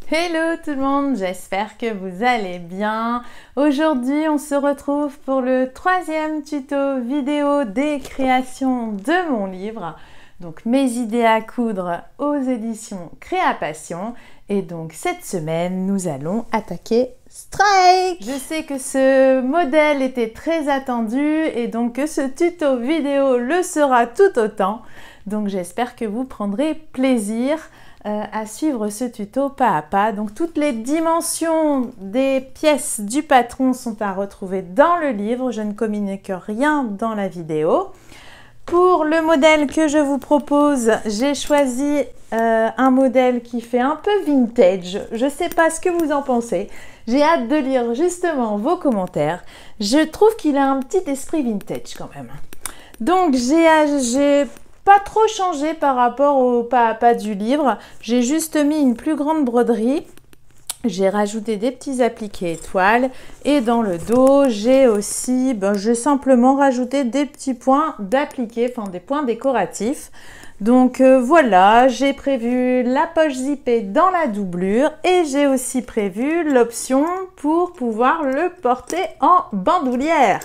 Hello tout le monde, j'espère que vous allez bien. Aujourd'hui, on se retrouve pour le troisième tuto vidéo des créations de mon livre. Donc, mes idées à coudre aux éditions Créapassion. Et donc, cette semaine, nous allons attaquer Strike. Je sais que ce modèle était très attendu et donc que ce tuto vidéo le sera tout autant. Donc, j'espère que vous prendrez plaisir à suivre ce tuto pas à pas. Donc toutes les dimensions des pièces du patron sont à retrouver dans le livre. Je ne communique rien dans la vidéo. Pour le modèle que je vous propose, j'ai choisi un modèle qui fait un peu vintage. Je ne sais pas ce que vous en pensez. J'ai hâte de lire justement vos commentaires. Je trouve qu'il a un petit esprit vintage quand même. Donc j'ai pas trop changé par rapport au pas à pas du livre. J'ai juste mis une plus grande broderie. J'ai rajouté des petits appliqués étoiles. Et dans le dos, j'ai aussi, j'ai simplement rajouté des petits points d'appliqués, enfin des points décoratifs. Donc voilà, j'ai prévu la poche zippée dans la doublure. Et j'ai aussi prévu l'option pour pouvoir le porter en bandoulière.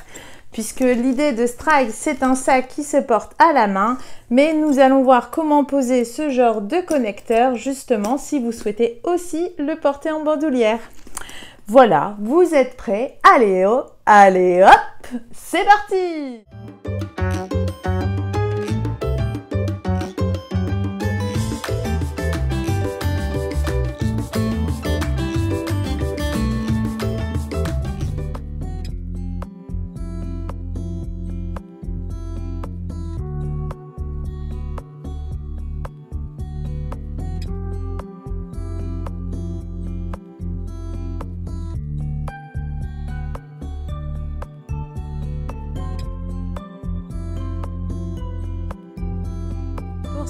Puisque l'idée de Strike, c'est un sac qui se porte à la main, mais nous allons voir comment poser ce genre de connecteur, justement, si vous souhaitez aussi le porter en bandoulière. Voilà, vous êtes prêts? Allez hop, c'est parti!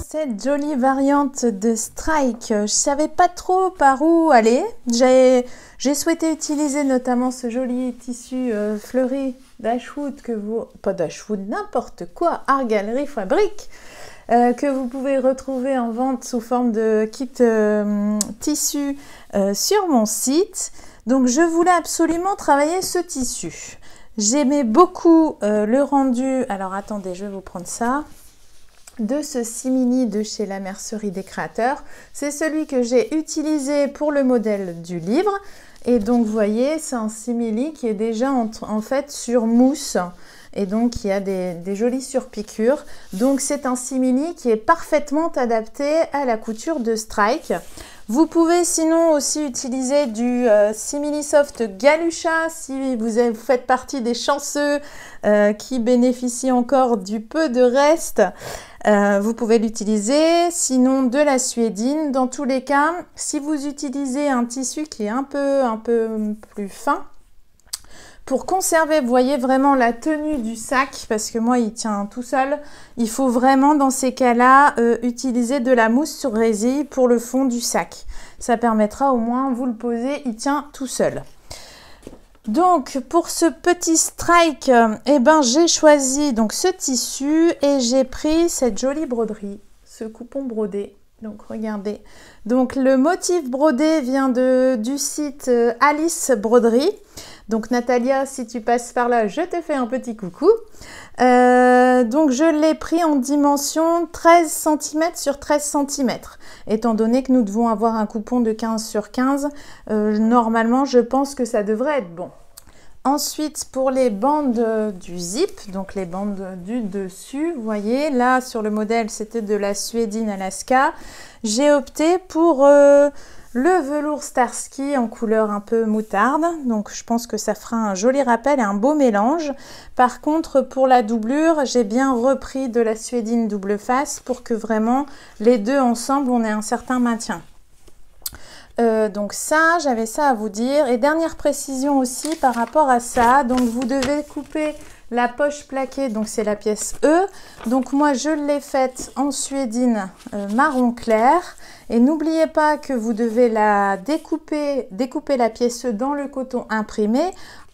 Cette jolie variante de Strike, je savais pas trop par où aller. J'ai souhaité utiliser notamment ce joli tissu fleuri d'Ashwood pas d'Ashwood, n'importe quoi, Art Gallery Fabrique, que vous pouvez retrouver en vente sous forme de kit tissu sur mon site. Donc je voulais absolument travailler ce tissu. J'aimais beaucoup le rendu. Alors attendez, je vais vous prendre ça. De ce simili de chez la Mercerie des Créateurs. C'est celui que j'ai utilisé pour le modèle du livre. Et donc, vous voyez, c'est un simili qui est déjà en fait sur mousse. Et donc, il y a des jolies surpiqûres. Donc, c'est un simili qui est parfaitement adapté à la couture de Strike. Vous pouvez sinon aussi utiliser du Simili Soft Galusha si vous faites partie des chanceux qui bénéficient encore du peu de reste. Vous pouvez l'utiliser, sinon de la suédine. Dans tous les cas, si vous utilisez un tissu qui est un peu plus fin, pour conserver, vous voyez vraiment la tenue du sac, parce que moi il tient tout seul, il faut vraiment dans ces cas-là utiliser de la mousse sur résille pour le fond du sac. Ça permettra au moins, vous le posez, il tient tout seul. Donc pour ce petit Strike, j'ai choisi donc ce tissu et j'ai pris cette jolie broderie, ce coupon brodé. Donc regardez, donc le motif brodé vient du site Alice Broderie. Donc Natalia, si tu passes par là, je te fais un petit coucou. Donc je l'ai pris en dimension 13 cm sur 13 cm. Étant donné que nous devons avoir un coupon de 15 sur 15, normalement je pense que ça devrait être bon. Ensuite, pour les bandes du zip, donc les bandes du dessus, vous voyez, là sur le modèle c'était de la suédine Alaska. J'ai opté pour le velours Starsky en couleur un peu moutarde, donc je pense que ça fera un joli rappel et un beau mélange. Par contre, pour la doublure, j'ai bien repris de la suédine double face pour que vraiment les deux ensemble, on ait un certain maintien. Donc ça, j'avais ça à vous dire. Et dernière précision aussi par rapport à ça, donc vous devez couper la poche plaquée, donc c'est la pièce E. Donc moi je l'ai faite en suédine marron clair. Et n'oubliez pas que vous devez la découper la pièce E dans le coton imprimé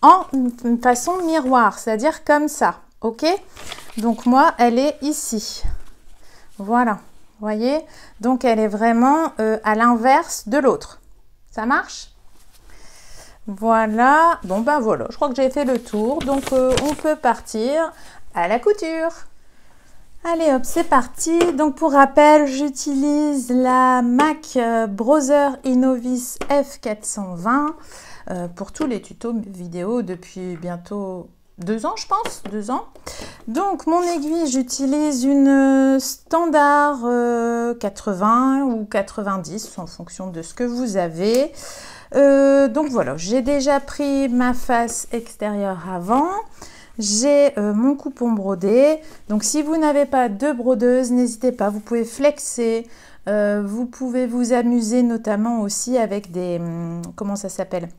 en façon miroir, c'est-à-dire comme ça, ok? Donc moi elle est ici, voilà. Voyez, donc elle est vraiment à l'inverse de l'autre. Ça marche? Voilà. Bon, ben voilà, je crois que j'ai fait le tour. Donc, on peut partir à la couture. Allez hop, c'est parti. Donc pour rappel, j'utilise la Mac Browser Innovis F420 pour tous les tutos vidéo depuis bientôt 2 ans, je pense, 2 ans. Donc mon aiguille, j'utilise une standard 80 ou 90 en fonction de ce que vous avez. Donc voilà, j'ai déjà pris ma face extérieure avant. J'ai mon coupon brodé. Donc si vous n'avez pas de brodeuse, n'hésitez pas, vous pouvez flexer. Vous pouvez vous amuser notamment aussi avec des... comment ça s'appelle?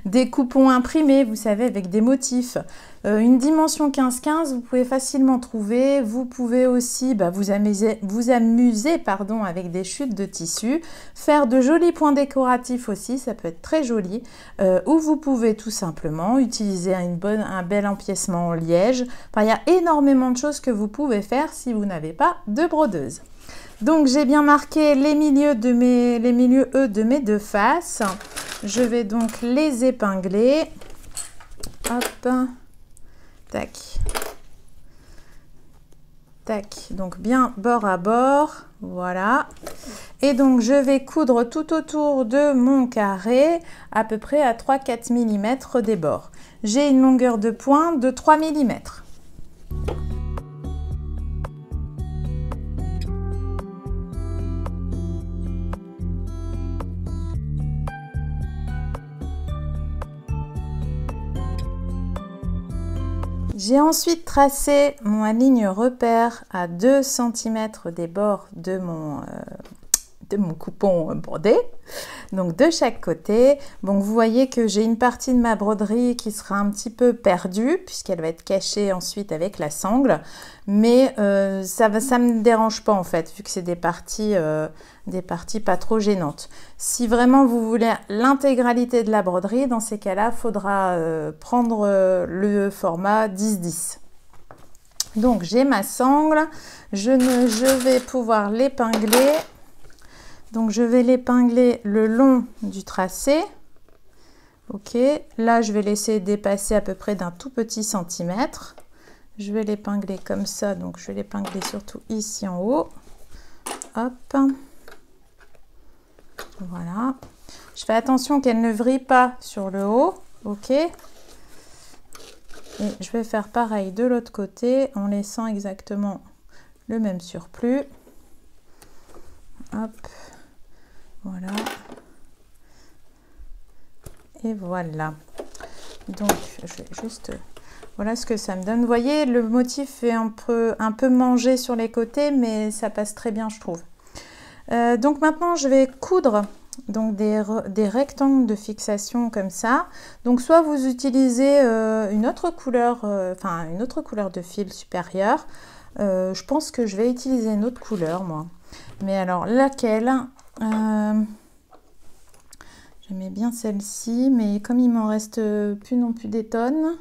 Des coupons imprimés, vous savez, avec des motifs. Une dimension 15-15, vous pouvez facilement trouver. Vous pouvez aussi vous amuser pardon, avec des chutes de tissu. Faire de jolis points décoratifs aussi, ça peut être très joli. Ou vous pouvez tout simplement utiliser un bel empiècement en liège. Enfin, il y a énormément de choses que vous pouvez faire si vous n'avez pas de brodeuse. Donc j'ai bien marqué les milieux E de mes deux faces. Je vais donc les épingler. Hop. Tac. Tac. Donc bien bord à bord. Voilà. Et donc je vais coudre tout autour de mon carré à peu près à 3-4 mm des bords. J'ai une longueur de pointe de 3 mm. J'ai ensuite tracé ma ligne repère à 2 cm des bords de mon coupon brodé, donc de chaque côté. Donc vous voyez que j'ai une partie de ma broderie qui sera un petit peu perdue puisqu'elle va être cachée ensuite avec la sangle, mais ça me dérange pas en fait vu que c'est des parties pas trop gênantes. Si vraiment vous voulez l'intégralité de la broderie, dans ces cas-là, il faudra prendre le format 10-10. Donc j'ai ma sangle, je vais pouvoir l'épingler. Donc je vais l'épingler le long du tracé. Ok, là je vais laisser dépasser à peu près d'un tout petit centimètre. Je vais l'épingler comme ça, donc je vais l'épingler surtout ici en haut. Hop. Voilà. Je fais attention qu'elle ne vrille pas sur le haut. Ok. Et je vais faire pareil de l'autre côté en laissant exactement le même surplus. Hop. Voilà. Et voilà. Donc, je vais juste... Voilà ce que ça me donne. Vous voyez, le motif est un peu mangé sur les côtés, mais ça passe très bien, je trouve. Donc maintenant, je vais coudre donc des rectangles de fixation comme ça. Donc soit vous utilisez une autre couleur de fil supérieur. Je pense que je vais utiliser une autre couleur, moi. Mais alors, laquelle? J'aimais bien celle-ci, mais comme il m'en reste plus non plus des tonnes.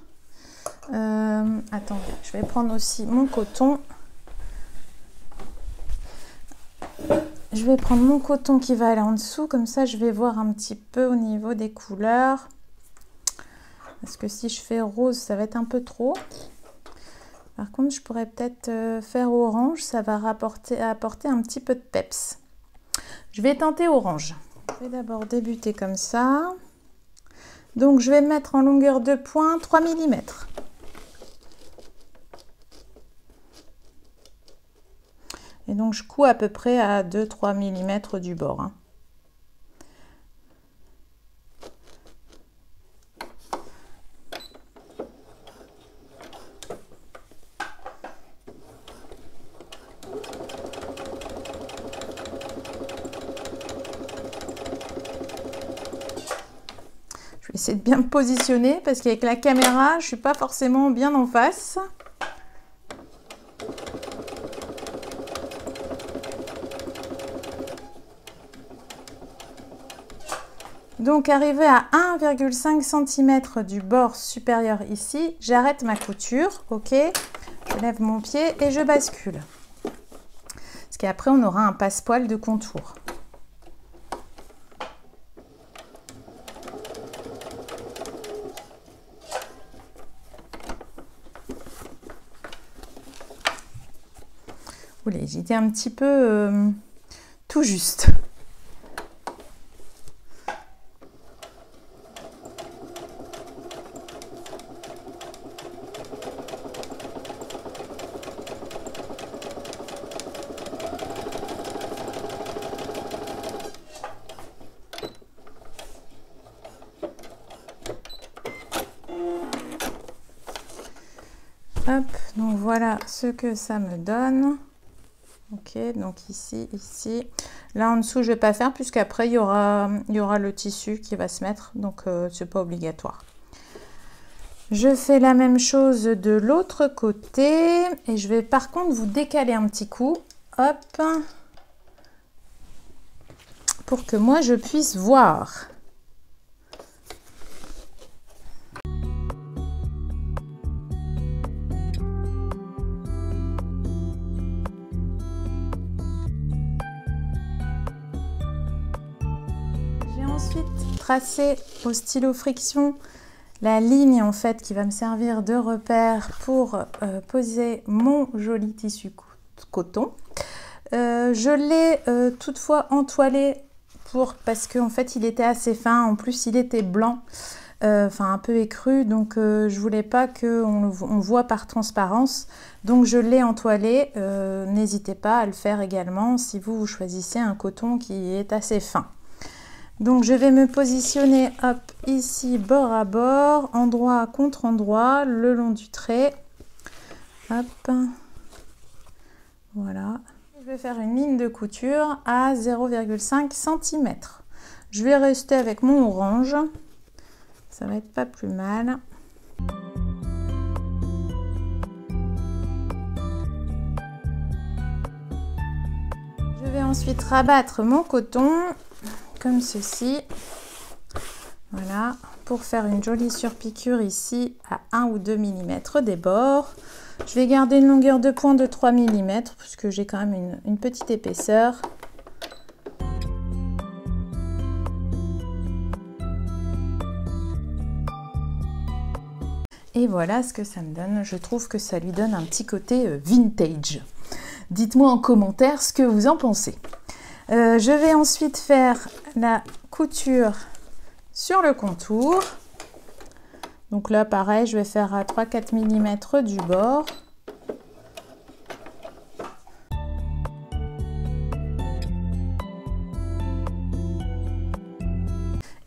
Attendez, je vais prendre aussi mon coton. Je vais prendre mon coton qui va aller en dessous, comme ça je vais voir un petit peu au niveau des couleurs. Parce que si je fais rose, ça va être un peu trop. Par contre, je pourrais peut-être faire orange, ça va apporter un petit peu de peps. Je vais tenter orange. Je vais d'abord débuter comme ça. Donc je vais mettre en longueur de pointe 3 mm. Et donc je couds à peu près à 2-3 mm du bord. Hein. Je vais essayer de bien me positionner parce qu'avec la caméra, je ne suis pas forcément bien en face. Donc arrivé à 1,5 cm du bord supérieur ici, j'arrête ma couture, ok, je lève mon pied et je bascule. Parce qu'après on aura un passepoil de contour. Oulé, j'étais un petit peu tout juste. Hop, donc voilà ce que ça me donne. Ok, donc ici, ici. Là en dessous, je vais pas faire puisqu'après il y aura le tissu qui va se mettre, donc c'est pas obligatoire. Je fais la même chose de l'autre côté et je vais par contre vous décaler un petit coup, hop, pour que moi je puisse voir. Ensuite, tracer au stylo friction la ligne en fait qui va me servir de repère pour poser mon joli tissu coton. Je l'ai toutefois entoilé parce qu'en fait il était assez fin, en plus il était blanc, enfin un peu écru, donc je voulais pas qu'on voit par transparence, donc je l'ai entoilé. N'hésitez pas à le faire également si vous choisissez un coton qui est assez fin. Donc je vais me positionner hop ici bord à bord, endroit contre endroit, le long du trait. Hop, voilà. Je vais faire une ligne de couture à 0,5 cm. Je vais rester avec mon orange, ça va être pas plus mal. Je vais ensuite rabattre mon coton comme ceci, voilà, pour faire une jolie surpiqûre ici à 1 ou 2 mm des bords. Je vais garder une longueur de pointe de 3 mm puisque j'ai quand même une petite épaisseur. Et voilà ce que ça me donne. Je trouve que ça lui donne un petit côté vintage. Dites-moi en commentaire ce que vous en pensez. Je vais ensuite faire la couture sur le contour. Donc là pareil, je vais faire à 3-4 mm du bord.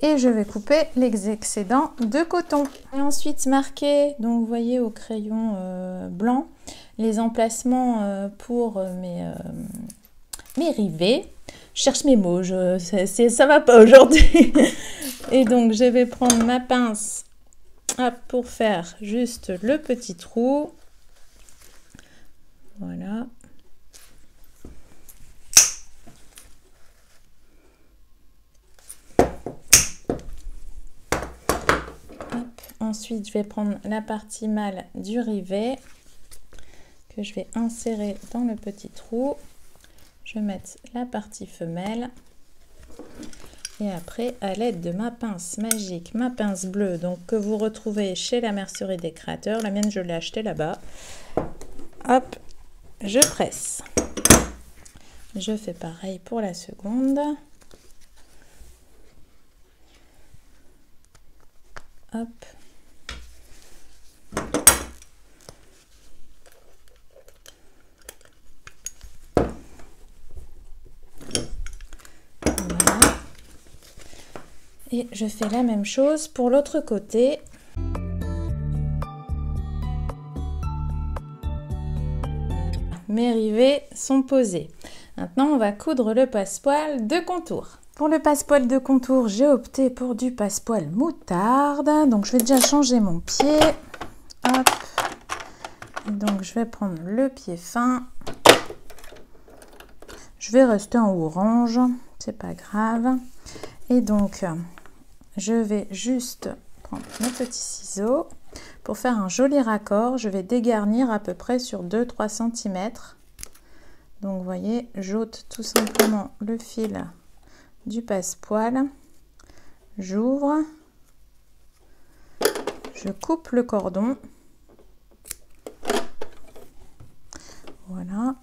Et je vais couper les excédents de coton. Et ensuite marquer, donc vous voyez au crayon blanc, les emplacements pour mes rivets. Je cherche mes mots, ça va pas aujourd'hui. Et donc je vais prendre ma pince pour faire juste le petit trou. Voilà. Hop. Ensuite je vais prendre la partie mâle du rivet que je vais insérer dans le petit trou. Je vais mettre la partie femelle et après à l'aide de ma pince magique, ma pince bleue donc que vous retrouvez chez la mercerie des créateurs, la mienne je l'ai achetée là-bas, hop, je presse. Je fais pareil pour la seconde. Hop. Et je fais la même chose pour l'autre côté. Mes rivets sont posés. Maintenant, on va coudre le passepoil de contour. Pour le passepoil de contour, j'ai opté pour du passepoil moutarde. Donc, je vais déjà changer mon pied. Hop. Et donc, je vais prendre le pied fin. Je vais rester en orange, c'est pas grave. Et donc, je vais juste prendre mes petits ciseaux. Pour faire un joli raccord, je vais dégarnir à peu près sur 2-3 cm. Donc, vous voyez, j'ôte tout simplement le fil du passepoil. J'ouvre. Je coupe le cordon. Voilà.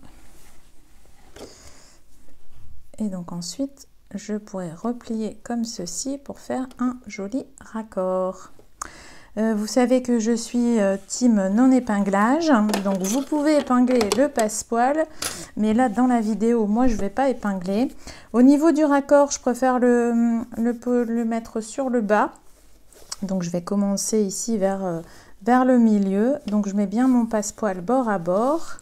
Et donc ensuite, je pourrais replier comme ceci pour faire un joli raccord. Vous savez que je suis team non épinglage, donc vous pouvez épingler le passepoil, mais là dans la vidéo, moi je ne vais pas épingler. Au niveau du raccord, je préfère le mettre sur le bas, donc je vais commencer ici vers le milieu. Donc je mets bien mon passepoil bord à bord,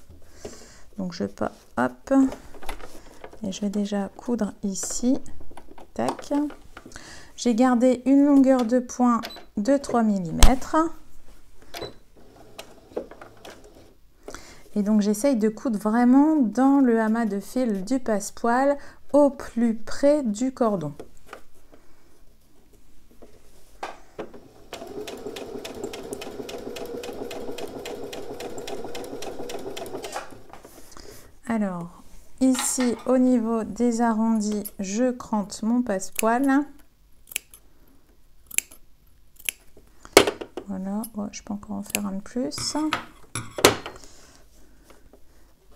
donc je pas, hop, et je vais déjà coudre ici, tac. J'ai gardé une longueur de point de 3 mm. Et donc j'essaye de coudre vraiment dans le amas de fil du passepoil au plus près du cordon. Alors ici au niveau des arrondis, je crante mon passepoil. Voilà, ouais, je peux encore en faire un de plus.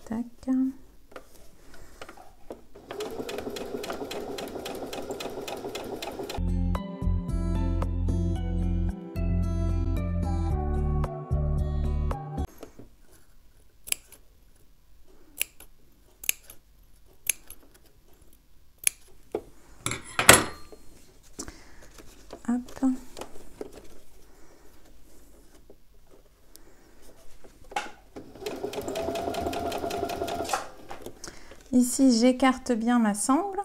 Tac. Hop. Ici, j'écarte bien ma sangle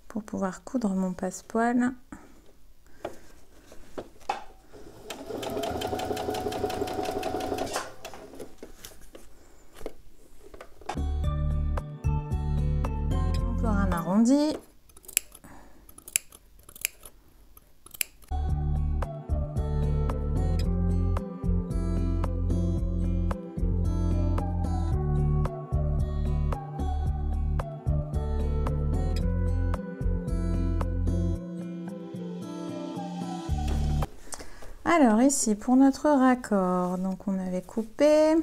pour pouvoir coudre mon passepoil. Encore un arrondi. Alors ici pour notre raccord, donc on avait coupé,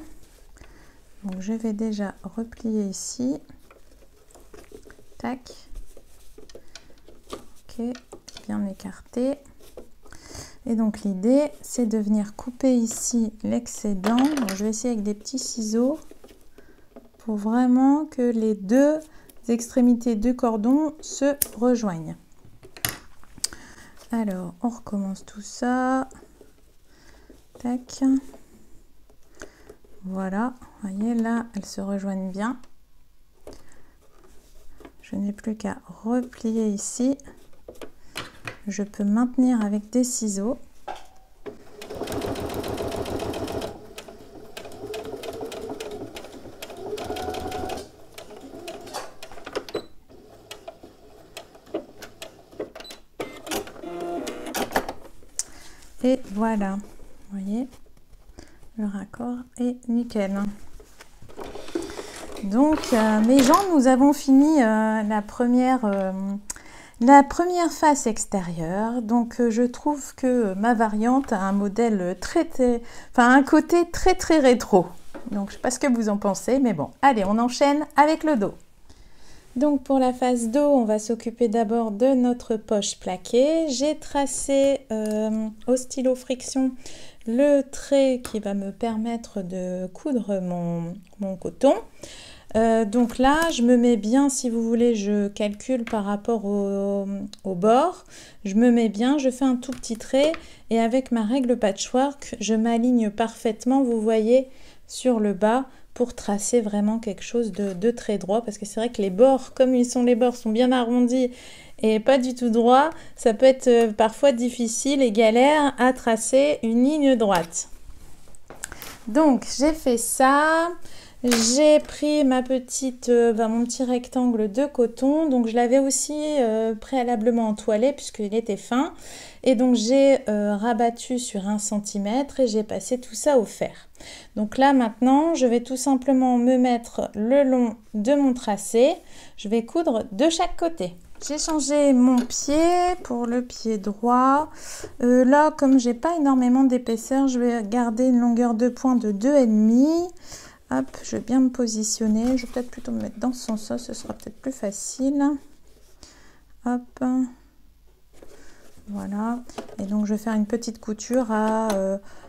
donc je vais déjà replier ici, tac, ok, bien écarté. Et donc l'idée c'est de venir couper ici l'excédent. Je vais essayer avec des petits ciseaux pour vraiment que les deux extrémités du cordon se rejoignent. Alors on recommence tout ça. Tac. Voilà, vous voyez là, elles se rejoignent bien. Je n'ai plus qu'à replier ici. Je peux maintenir avec des ciseaux. Et voilà. Vous voyez, le raccord est nickel. Donc, mes gens, nous avons fini la première face extérieure. Donc, je trouve que ma variante a un modèle un côté très rétro. Donc, je ne sais pas ce que vous en pensez, mais bon, allez, on enchaîne avec le dos. Donc pour la face dos, on va s'occuper d'abord de notre poche plaquée. J'ai tracé au stylo friction le trait qui va me permettre de coudre mon coton. Donc là, je me mets bien, si vous voulez, je calcule par rapport au bord. Je me mets bien, je fais un tout petit trait et avec ma règle patchwork, je m'aligne parfaitement, vous voyez, sur le bas, pour tracer vraiment quelque chose de très droit, parce que c'est vrai que les bords, comme les bords sont bien arrondis et pas du tout droits, ça peut être parfois difficile et galère à tracer une ligne droite. Donc j'ai fait ça, j'ai pris mon petit rectangle de coton, donc je l'avais aussi préalablement entoilé puisqu'il était fin, et donc j'ai rabattu sur 1 cm et j'ai passé tout ça au fer. Donc là maintenant je vais tout simplement me mettre le long de mon tracé, je vais coudre de chaque côté. J'ai changé mon pied pour le pied droit. Là, comme j'ai pas énormément d'épaisseur, je vais garder une longueur de pointe de 2,5. Hop, je vais bien me positionner. Je vais peut-être plutôt me mettre dans ce sens-là, ce sera peut-être plus facile. Hop. Voilà. Et donc, je vais faire une petite couture à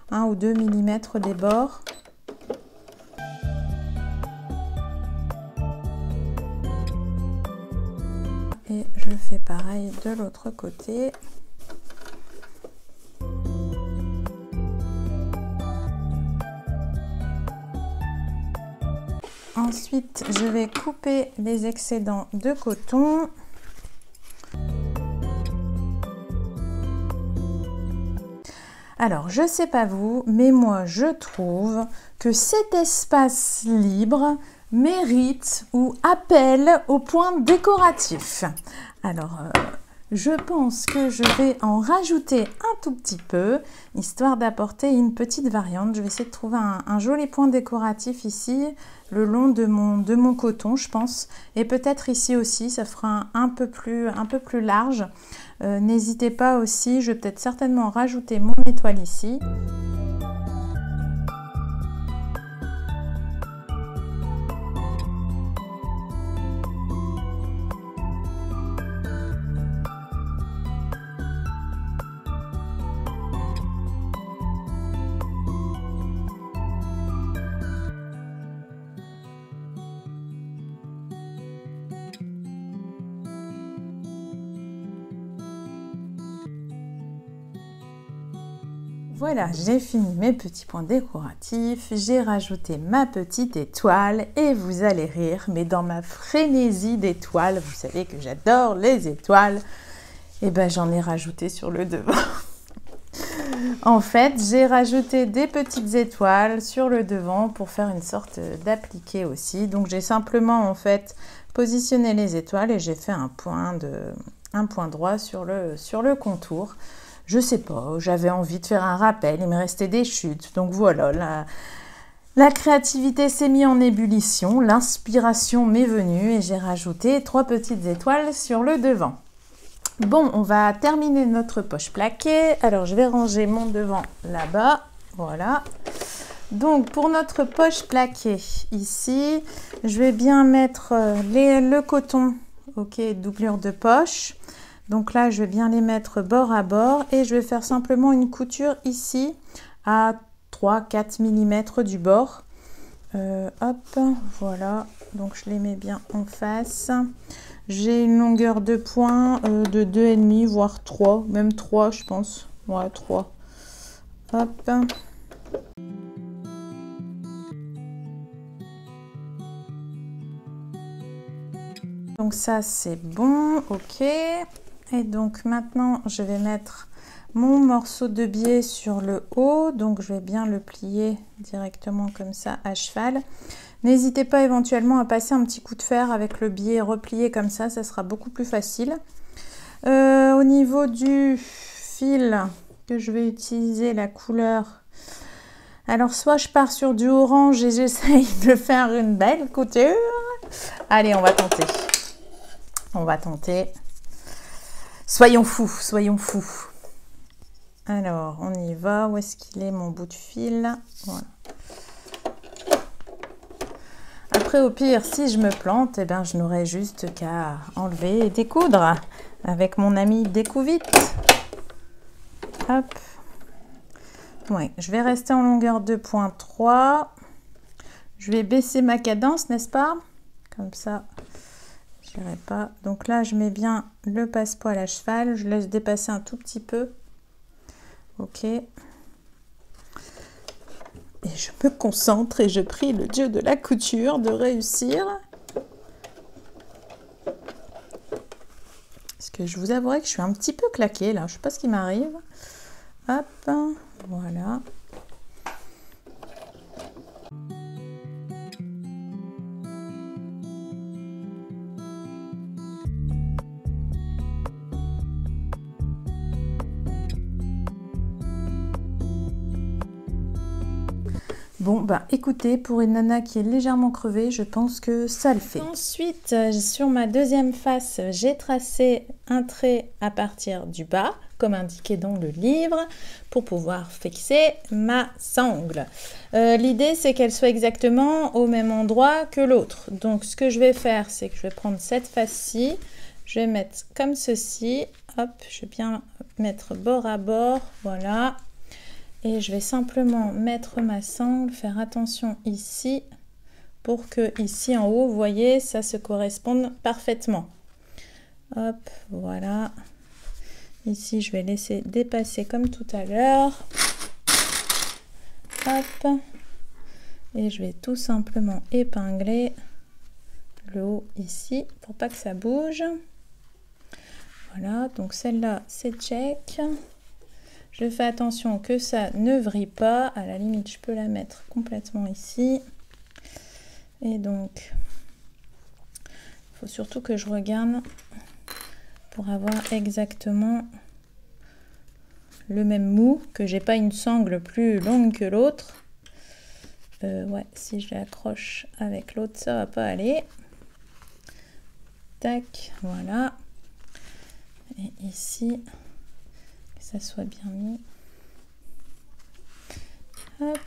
1 ou 2 mm des bords. Et je fais pareil de l'autre côté. Ensuite, je vais couper les excédents de coton. Alors, je sais pas vous, mais moi, je trouve que cet espace libre mérite ou appelle au point décoratif. Alors, je pense que je vais en rajouter un tout petit peu, histoire d'apporter une petite variante. Je vais essayer de trouver un joli point décoratif ici, le long de mon coton, je pense. Et peut-être ici aussi, ça fera un peu plus large. N'hésitez pas aussi, je vais peut-être certainement rajouter mon étoile ici. Voilà, j'ai fini mes petits points décoratifs, j'ai rajouté ma petite étoile et vous allez rire, mais dans ma frénésie d'étoiles, vous savez que j'adore les étoiles, et ben j'en ai rajouté sur le devant. En fait, j'ai rajouté des petites étoiles sur le devant pour faire une sorte d'appliqué aussi. Donc j'ai simplement en fait positionné les étoiles et j'ai fait un point droit sur le contour. Je sais pas, j'avais envie de faire un rappel, il me restait des chutes. Donc voilà, la créativité s'est mise en ébullition, l'inspiration m'est venue et j'ai rajouté 3 petites étoiles sur le devant. Bon, on va terminer notre poche plaquée. Alors, je vais ranger mon devant là-bas. Voilà. Donc, pour notre poche plaquée, ici, je vais bien mettre le coton, ok, doublure de poche. Donc là, je vais bien les mettre bord à bord et je vais faire simplement une couture ici à 3-4 mm du bord. Hop, voilà. Donc, je les mets bien en face. J'ai une longueur de point de 2,5 voire 3, même 3 je pense. Ouais, 3. Hop. Donc ça c'est bon, ok. Et donc maintenant je vais mettre mon morceau de biais sur le haut. Donc je vais bien le plier directement comme ça à cheval. N'hésitez pas éventuellement à passer un petit coup de fer avec le biais replié comme ça sera beaucoup plus facile. Au niveau du fil que je vais utiliser, la couleur, alors soit je pars sur du orange et j'essaye de faire une belle couture. Allez, on va tenter. On va tenter. Soyons fous, soyons fous. Alors, on y va. Où est-ce qu'il est mon bout de fil? Voilà. Après, au pire, si je me plante, eh ben, je n'aurai juste qu'à enlever et découdre avec mon ami Découvite. Hop. Ouais, je vais rester en longueur de point 3. Je vais baisser ma cadence, n'est-ce pas? Comme ça, je n'irai pas. Donc là, je mets bien le passepoil à cheval. Je laisse dépasser un tout petit peu. Ok. Et je me concentre et je prie le dieu de la couture de réussir. Parce que je vous avouerai que je suis un petit peu claquée là. Je ne sais pas ce qui m'arrive. Hop, voilà. Bon, bah écoutez, pour une nana qui est légèrement crevée, je pense que ça le fait. Ensuite, sur ma deuxième face, j'ai tracé un trait à partir du bas, comme indiqué dans le livre, pour pouvoir fixer ma sangle. L'idée, c'est qu'elle soit exactement au même endroit que l'autre. Donc, ce que je vais faire, c'est que je vais prendre cette face-ci, je vais mettre comme ceci, hop, je vais bien mettre bord à bord, voilà. Et je vais simplement mettre ma sangle, faire attention ici, pour que ici en haut, vous voyez, ça se corresponde parfaitement. Hop, voilà. Ici, je vais laisser dépasser comme tout à l'heure. Hop. Et je vais tout simplement épingler le haut ici, pour pas que ça bouge. Voilà, donc celle-là, c'est check. Je fais attention que ça ne vrille pas. À la limite, je peux la mettre complètement ici. Et donc, il faut surtout que je regarde pour avoir exactement le même mou, que j'ai pas une sangle plus longue que l'autre. Ouais, si je l'accroche avec l'autre, ça va pas aller. Tac, voilà. Et ici, que ça soit bien mis. Hop.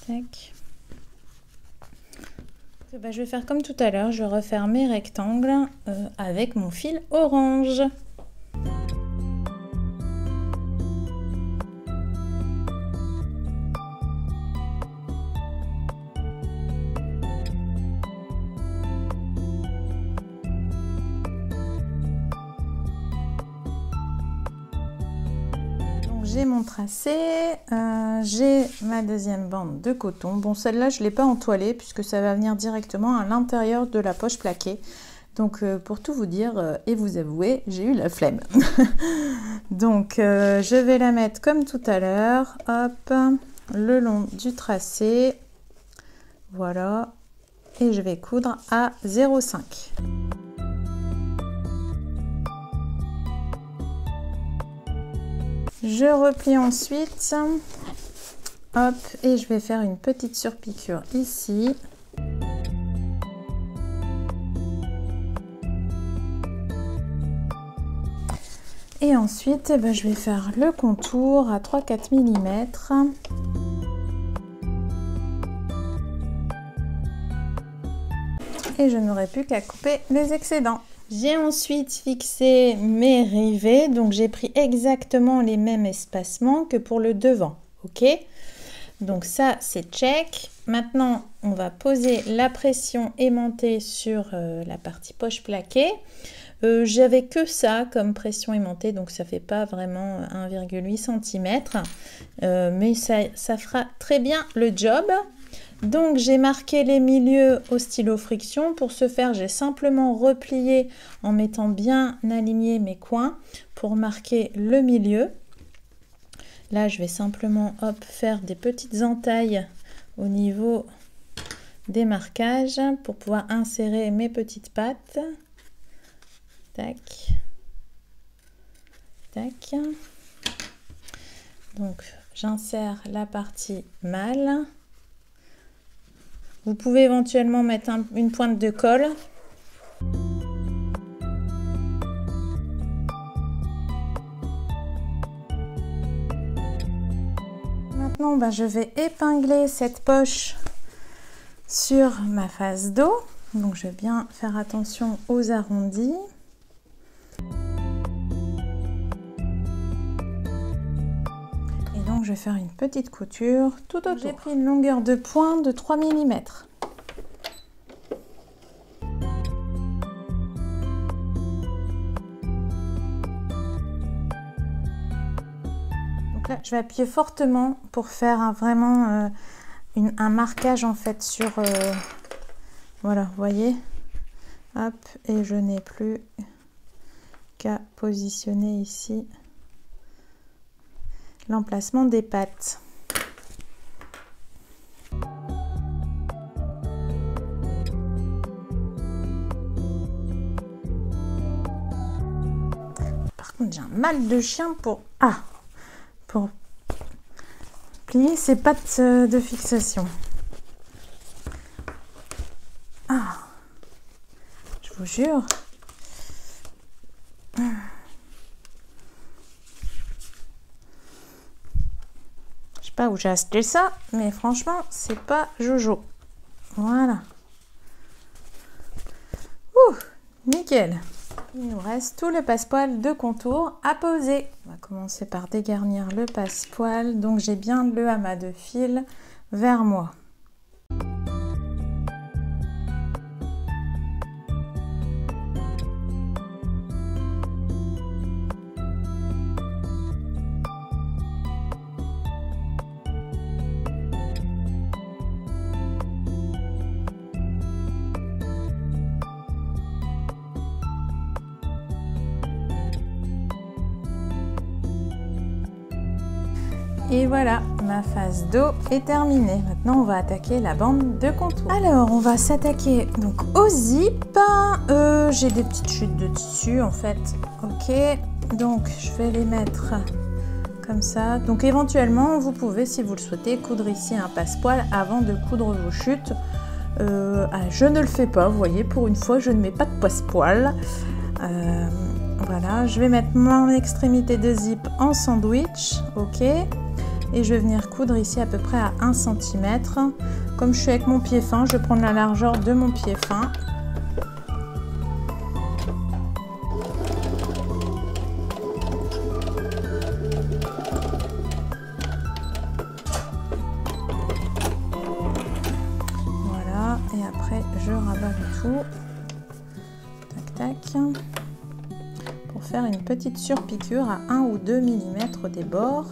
Tac. Bah, je vais faire comme tout à l'heure, je vais refaire mes rectangles avec mon fil orange. J'ai mon tracé, j'ai ma deuxième bande de coton. Bon, celle-là, je ne l'ai pas entoilée puisque ça va venir directement à l'intérieur de la poche plaquée. Donc, pour tout vous dire et vous avouer, j'ai eu la flemme. Donc, je vais la mettre comme tout à l'heure, hop, le long du tracé. Voilà. Et je vais coudre à 0,5. Je replie ensuite, hop, et je vais faire une petite surpiqûre ici. Et ensuite, je vais faire le contour à 3-4 mm. Et je n'aurai plus qu'à couper les excédents. J'ai ensuite fixé mes rivets, donc j'ai pris exactement les mêmes espacements que pour le devant, ok? Donc ça, c'est check. Maintenant, on va poser la pression aimantée sur la partie poche plaquée. J'avais que ça comme pression aimantée, donc ça fait pas vraiment 1,8 cm, mais ça fera très bien le job. Donc j'ai marqué les milieux au stylo friction. Pour ce faire, j'ai simplement replié en mettant bien alignés mes coins pour marquer le milieu. Là, je vais simplement hop, faire des petites entailles au niveau des marquages pour pouvoir insérer mes petites pattes. Tac, tac. Donc j'insère la partie mâle. Vous pouvez éventuellement mettre une pointe de colle. Maintenant, je vais épingler cette poche sur ma face dos. Donc, je vais bien faire attention aux arrondis. Et donc, je vais faire une petite couture tout autour. J'ai pris une longueur de pointe de 3 mm. Donc là, je vais appuyer fortement pour faire vraiment un marquage en fait sur... voilà, vous voyez. Hop, et je n'ai plus qu'à positionner ici l'emplacement des pattes. J'ai un mal de chien pour plier ses pattes de fixation. Ah, je vous jure. Je sais pas où j'ai acheté ça, mais franchement, c'est pas Jojo. Voilà. Ouh, nickel. Il nous reste tout le passepoil de contour à poser. On va commencer par dégarnir le passepoil. Donc j'ai bien le amas de fil vers moi. Et voilà, ma phase dos est terminée. Maintenant, on va attaquer la bande de contour. Alors, on va s'attaquer donc au zip. J'ai des petites chutes de tissu en fait. Ok, donc je vais les mettre comme ça. Donc éventuellement, vous pouvez, si vous le souhaitez, coudre ici un passepoil avant de coudre vos chutes. Je ne le fais pas, vous voyez, pour une fois, je ne mets pas de passepoil. Voilà, je vais mettre mon extrémité de zip en sandwich. Ok. Et je vais venir coudre ici à peu près à 1 cm. Comme je suis avec mon pied fin, je vais prendre la largeur de mon pied fin. Voilà, et après je rabats le tout. Tac, tac. Pour faire une petite surpiqûre à 1 ou 2 mm des bords.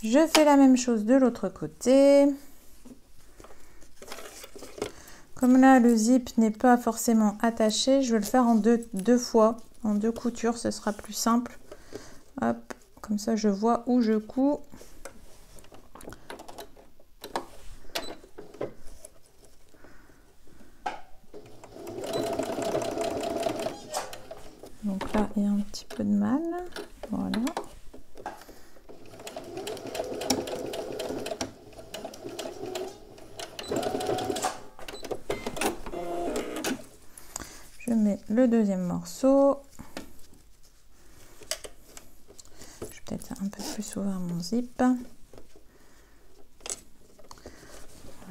Je fais la même chose de l'autre côté. Comme là, le zip n'est pas forcément attaché, je vais le faire en deux fois, en 2 coutures, ce sera plus simple. Hop, comme ça, je vois où je couds. Donc là, il y a un petit peu de mal. Voilà. Je mets le deuxième morceau. Je vais peut-être un peu plus ouvrir mon zip.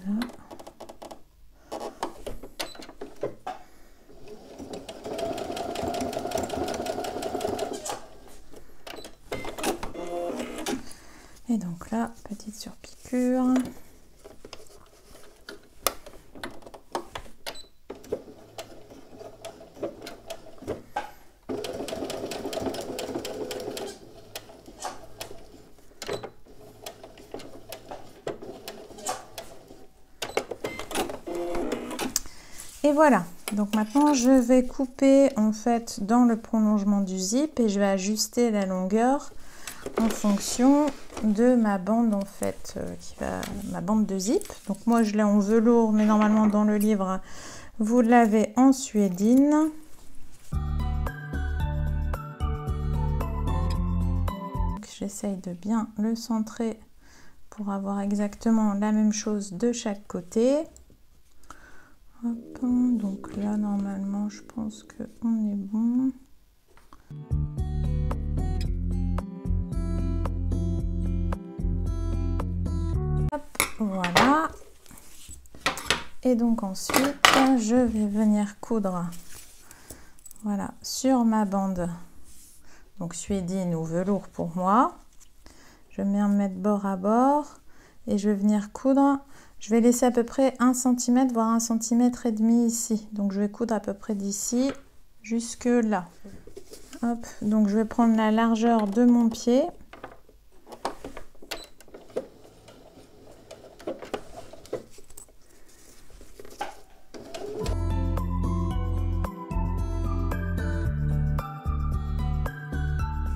Voilà. Et donc là, petite surpiqûre. Et voilà, donc maintenant je vais couper en fait dans le prolongement du zip et je vais ajuster la longueur en fonction de ma bande en fait, ma bande de zip. Donc moi je l'ai en velours, mais normalement dans le livre vous l'avez en suédine. J'essaye de bien le centrer pour avoir exactement la même chose de chaque côté. Hop, donc là normalement je pense que on est bon. Hop, voilà. Et donc ensuite je vais venir coudre, voilà, sur ma bande, donc suédine ou velours pour moi. Je vais bien mettre bord à bord et je vais venir coudre. Je vais laisser à peu près 1 cm, voire 1,5 cm ici. Donc je vais coudre à peu près d'ici jusque là. Hop, donc je vais prendre la largeur de mon pied.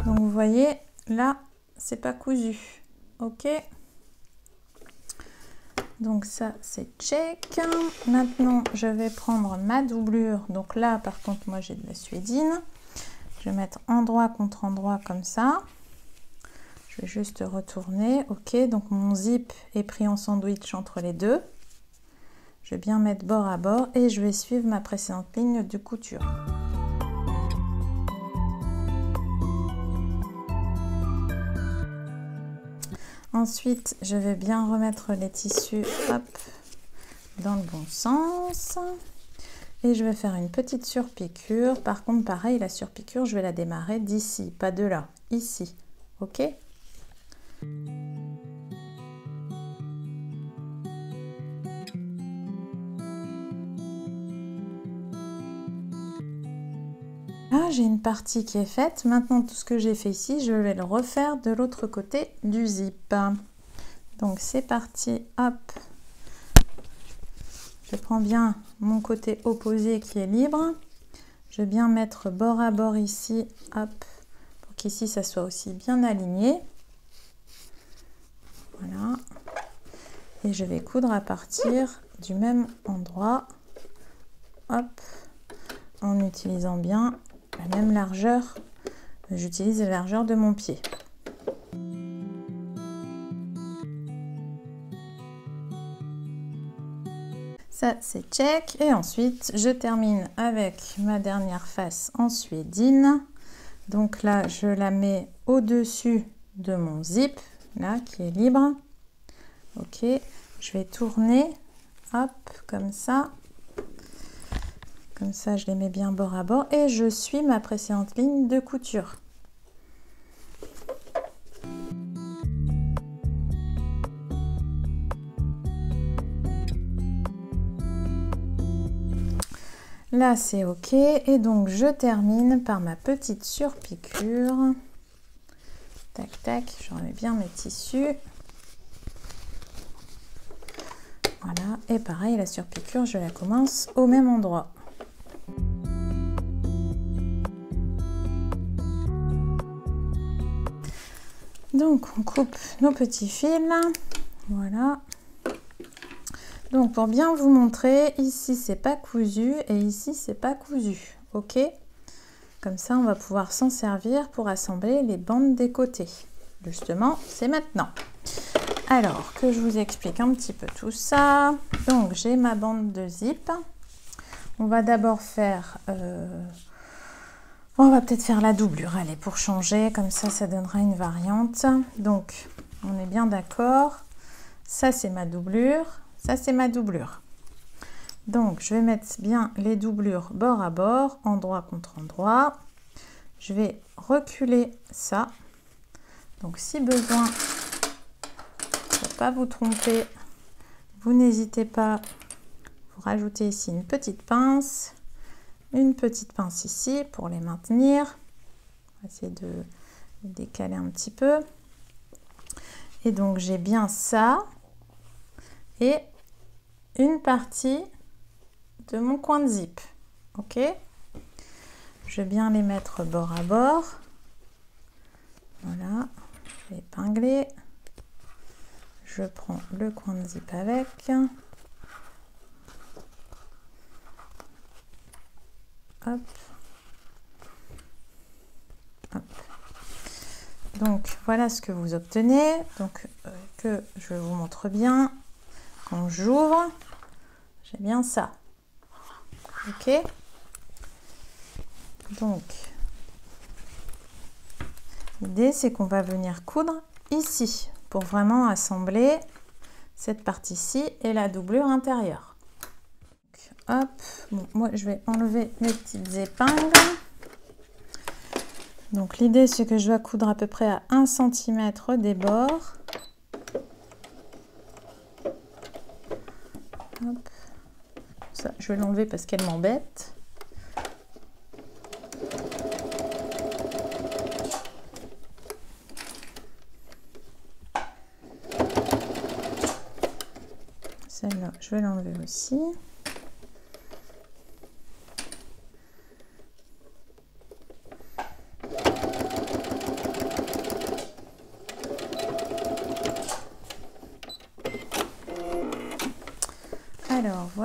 Donc vous voyez, là, c'est pas cousu. Ok. Donc ça, c'est check. Maintenant, je vais prendre ma doublure. Donc là, par contre, moi, j'ai de la suédine. Je vais mettre endroit contre endroit comme ça. Je vais juste retourner. Ok, donc mon zip est pris en sandwich entre les deux. Je vais bien mettre bord à bord et je vais suivre ma précédente ligne de couture. Ensuite, je vais bien remettre les tissus, hop, dans le bon sens. Et je vais faire une petite surpiqûre. Par contre, pareil, la surpiqûre, je vais la démarrer d'ici, pas de là, ici. Ok? Là, j'ai une partie qui est faite. Maintenant, tout ce que j'ai fait ici, je vais le refaire de l'autre côté du zip. Donc, c'est parti. Hop. Je prends bien mon côté opposé qui est libre. Je vais bien mettre bord à bord ici. Hop. Pour qu'ici, ça soit aussi bien aligné. Voilà. Et je vais coudre à partir du même endroit. Hop. En utilisant bien la même largeur. J'utilise la largeur de mon pied. Ça, c'est check. Et ensuite, je termine avec ma dernière face en suédine. Donc là, je la mets au-dessus de mon zip, là, qui est libre. Ok. Je vais tourner, hop, comme ça. Comme ça, je les mets bien bord à bord et je suis ma précédente ligne de couture. Là, c'est ok. Et donc, je termine par ma petite surpiqûre. Tac, tac, je remets bien mes tissus. Voilà. Et pareil, la surpiqûre, je la commence au même endroit. Donc, on coupe nos petits fils. Voilà. Donc, pour bien vous montrer, ici, c'est pas cousu et ici, c'est pas cousu. Ok? Comme ça, on va pouvoir s'en servir pour assembler les bandes des côtés. Justement, c'est maintenant. Alors, que je vous explique un petit peu tout ça. Donc, j'ai ma bande de zip. On va d'abord faire... on va peut-être faire la doublure, allez, pour changer. Comme ça donnera une variante. Donc, on est bien d'accord. Ça, c'est ma doublure. Ça, c'est ma doublure. Donc, je vais mettre bien les doublures bord à bord, endroit contre endroit. Je vais reculer ça. Donc, si besoin, pour ne pas vous tromper, vous n'hésitez pas. Vous rajoutez ici une petite pince ici pour les maintenir. On va essayer de décaler un petit peu. Et donc, j'ai bien ça et une partie de mon coin de zip. Ok, je vais bien les mettre bord à bord. Voilà, je vais épingler. Je prends le coin de zip avec. Hop. Hop. Donc voilà ce que vous obtenez. Donc que je vous montre bien. Quand j'ouvre, j'ai bien ça. Ok. Donc l'idée c'est qu'on va venir coudre ici pour vraiment assembler cette partie-ci et la doublure intérieure. Donc, hop, bon, moi je vais enlever mes petites épingles. Donc l'idée c'est que je dois coudre à peu près à 1 cm des bords. Hop. Ça, je vais l'enlever parce qu'elle m'embête. Celle-là, je vais l'enlever aussi.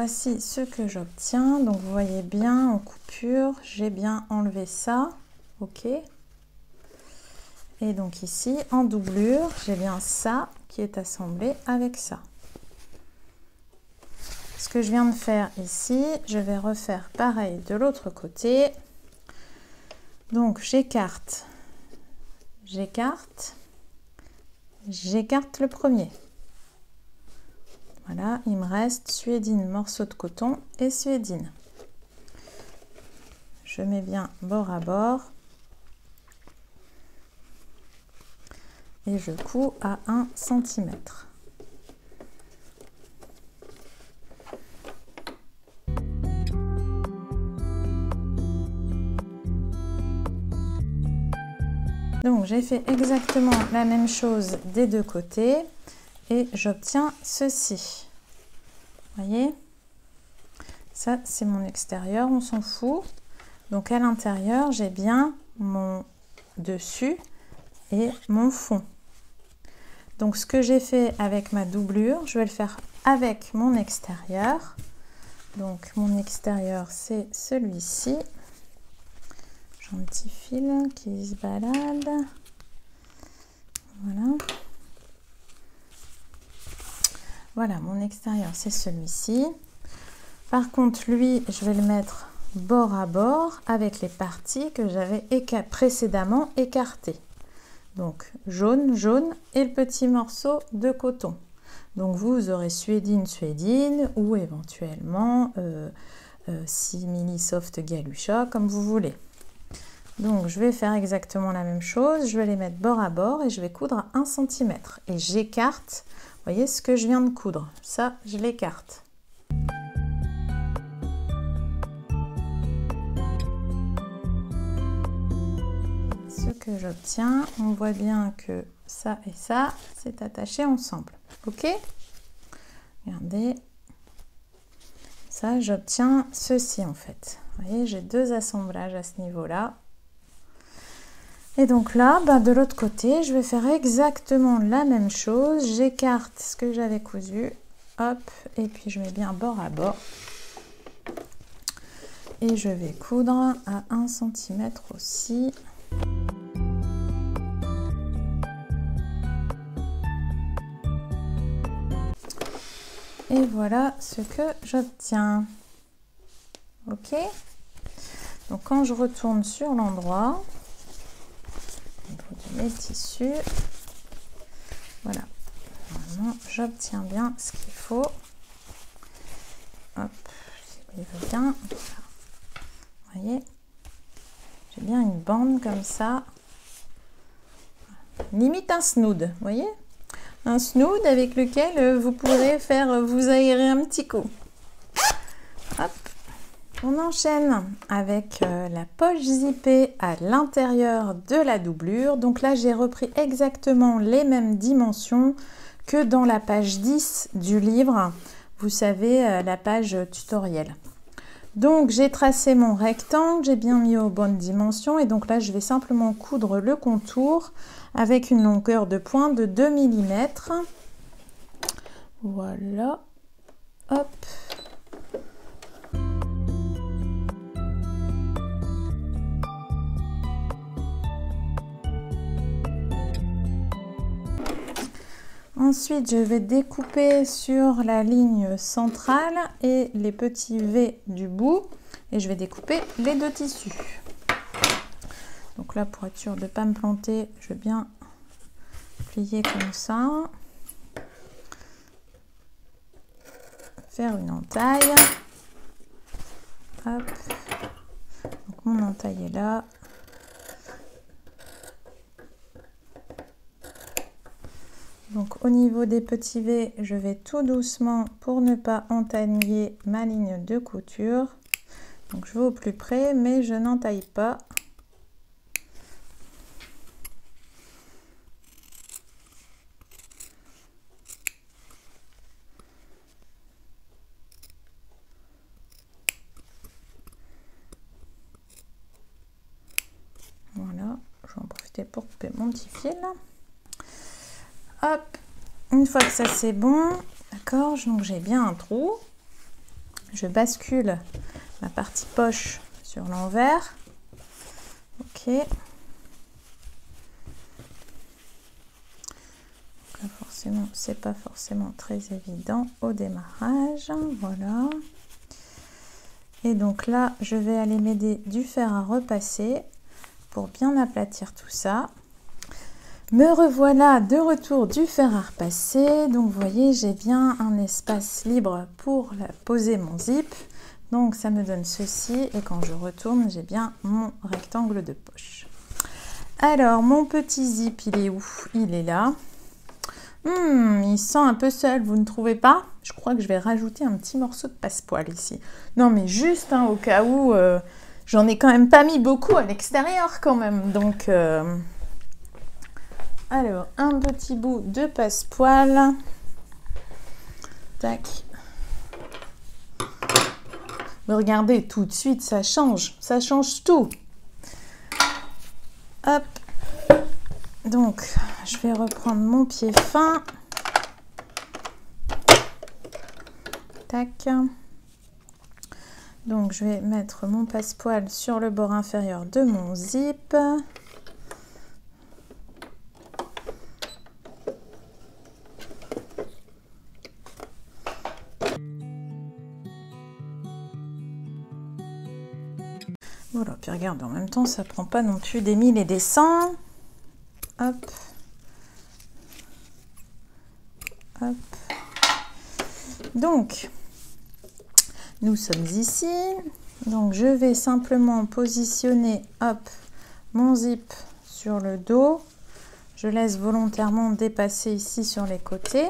voici ce que j'obtiens. Donc vous voyez bien en coupure, j'ai bien enlevé ça. Ok. Et donc ici en doublure, j'ai bien ça qui est assemblé avec ça. Ce que je viens de faire ici, je vais refaire pareil de l'autre côté. Donc j'écarte, j'écarte, j'écarte le premier. Voilà, il me reste suédine, morceau de coton et suédine. Je mets bien bord à bord et je couds à 1 cm. Donc j'ai fait exactement la même chose des deux côtés et j'obtiens ceci. Vous voyez? Ça c'est mon extérieur, on s'en fout. Donc à l'intérieur, j'ai bien mon dessus et mon fond. Donc ce que j'ai fait avec ma doublure, je vais le faire avec mon extérieur. Donc mon extérieur, c'est celui-ci. J'ai un petit fil qui se balade. Voilà. Voilà, mon extérieur, c'est celui-ci. Par contre, lui, je vais le mettre bord à bord avec les parties que j'avais précédemment écartées. Donc jaune, jaune et le petit morceau de coton. Donc vous aurez suédine, suédine ou éventuellement simili soft galucha comme vous voulez. Donc je vais faire exactement la même chose, je vais les mettre bord à bord et je vais coudre à 1 cm. Et j'écarte, vous voyez ce que je viens de coudre, ça je l'écarte. Ce que j'obtiens, on voit bien que ça et ça, c'est attaché ensemble. Ok? Regardez. Ça, j'obtiens ceci en fait. Vous voyez, j'ai deux assemblages à ce niveau-là. Et donc là, de l'autre côté, je vais faire exactement la même chose. J'écarte ce que j'avais cousu. Hop, et puis je mets bien bord à bord. Et je vais coudre à 1 cm aussi. Et voilà ce que j'obtiens. Ok? Donc quand je retourne sur l'endroit, au niveau de mes tissus, voilà. Normalement, j'obtiens bien ce qu'il faut. Hop, si vous voulez bien. Vous voyez? J'ai bien une bande comme ça. Limite un snood, vous voyez? Un snood avec lequel vous pourrez faire vous aérer un petit coup. Hop. On enchaîne avec la poche zippée à l'intérieur de la doublure. Donc là, j'ai repris exactement les mêmes dimensions que dans la page 10 du livre. Vous savez, la page tutoriel. Donc, j'ai tracé mon rectangle, j'ai bien mis aux bonnes dimensions. Et donc là, je vais simplement coudre le contour avec une longueur de pointe de 2 mm. Voilà. Hop. Ensuite, je vais découper sur la ligne centrale et les petits V du bout. Et je vais découper les deux tissus. Donc là, pour être sûr de ne pas me planter, je vais bien plier comme ça. Faire une entaille. Hop. Donc mon entaille est là. Donc au niveau des petits V, je vais tout doucement pour ne pas entailler ma ligne de couture. Donc je vais au plus près, mais je n'entaille pas. Voilà, je vais en profiter pour couper mon petit fil. Hop, une fois que ça c'est bon, d'accord, donc j'ai bien un trou. Je bascule ma partie poche sur l'envers. Ok. Forcément, c'est pas forcément très évident au démarrage. Voilà. Et donc là, je vais aller m'aider du fer à repasser pour bien aplatir tout ça. Me revoilà de retour du fer à repasser. Donc vous voyez, j'ai bien un espace libre pour poser mon zip. Donc ça me donne ceci et quand je retourne, j'ai bien mon rectangle de poche. Alors mon petit zip, il est où? Il est là. Il sent un peu seul, vous ne trouvez pas? Je crois que je vais rajouter un petit morceau de passepoil ici. Non mais juste au cas où, j'en ai quand même pas mis beaucoup à l'extérieur quand même. Donc alors un petit bout de passepoil. Tac. Mais regardez, tout de suite ça change tout. Hop. Donc, je vais reprendre mon pied fin. Tac. Donc, je vais mettre mon passepoil sur le bord inférieur de mon zip. Voilà, puis regarde, en même temps, ça prend pas non plus des 1000 et des 100. Hop. Hop. Donc, nous sommes ici. Donc, je vais simplement positionner, hop, mon zip sur le dos. Je laisse volontairement dépasser ici sur les côtés.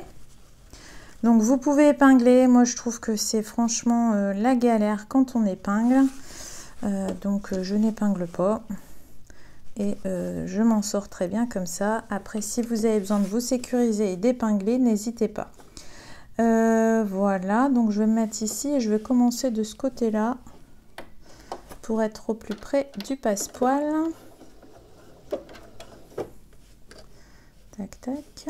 Donc, vous pouvez épingler. Moi, je trouve que c'est franchement la galère quand on épingle. Donc, je n'épingle pas. Et je m'en sors très bien comme ça. Après, si vous avez besoin de vous sécuriser et d'épingler, n'hésitez pas. Voilà, donc je vais me mettre ici et je vais commencer de ce côté-là pour être au plus près du passepoil. Tac, tac.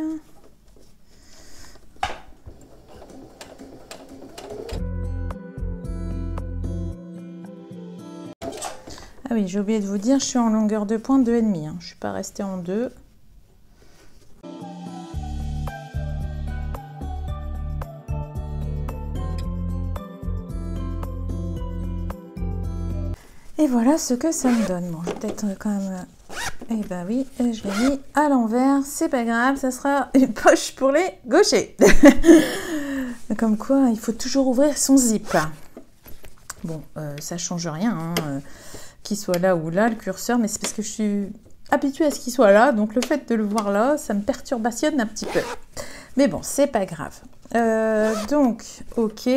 Ah oui, j'ai oublié de vous dire, je suis en longueur de pointe 2,5. Je ne suis pas restée en 2. Et voilà ce que ça me donne. Bon, je vais peut-être quand même... Eh ben oui, je l'ai mis à l'envers. C'est pas grave, ça sera une poche pour les gauchers. Comme quoi, il faut toujours ouvrir son zip. Bon, ça change rien, hein, qu'il soit là ou là, le curseur, mais c'est parce que je suis habituée à ce qu'il soit là, donc le fait de le voir là, ça me perturbationne un petit peu. Mais bon, c'est pas grave. Donc, ok,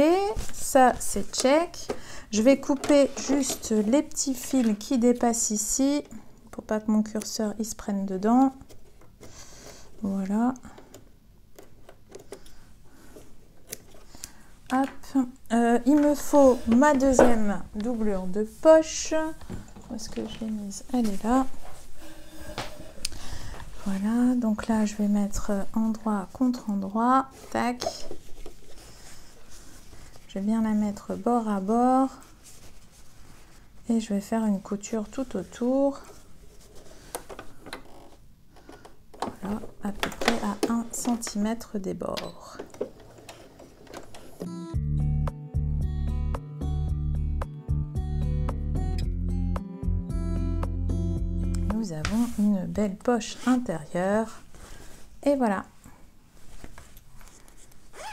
ça c'est check. Je vais couper juste les petits fils qui dépassent ici, pour pas que mon curseur il se prenne dedans. Voilà. Hop. Il me faut ma deuxième doublure de poche. Où est-ce que je l'ai mise? Elle est là. Voilà, donc là je vais mettre endroit contre endroit. Tac. Je vais bien la mettre bord à bord. Et je vais faire une couture tout autour. Voilà, à peu près à 1 cm des bords. Nous avons une belle poche intérieure. Et voilà.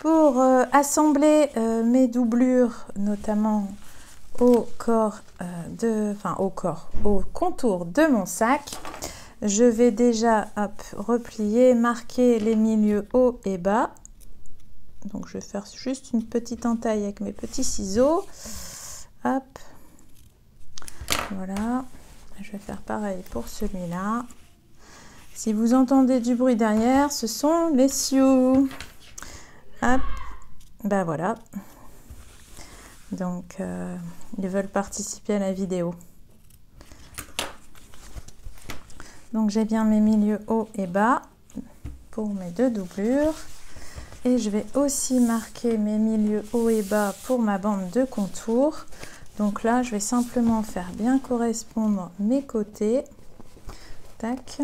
Pour assembler mes doublures, notamment au contour de mon sac, je vais déjà replier, marquer les milieux haut et bas. Donc je vais faire juste une petite entaille avec mes petits ciseaux. Hop. Voilà. Je vais faire pareil pour celui-là. Si vous entendez du bruit derrière, ce sont les sioux. Hop. Ben voilà. Donc, ils veulent participer à la vidéo. Donc, j'ai bien mes milieux haut et bas pour mes deux doublures. Et je vais aussi marquer mes milieux haut et bas pour ma bande de contour. Donc là, je vais simplement faire bien correspondre mes côtés. Tac.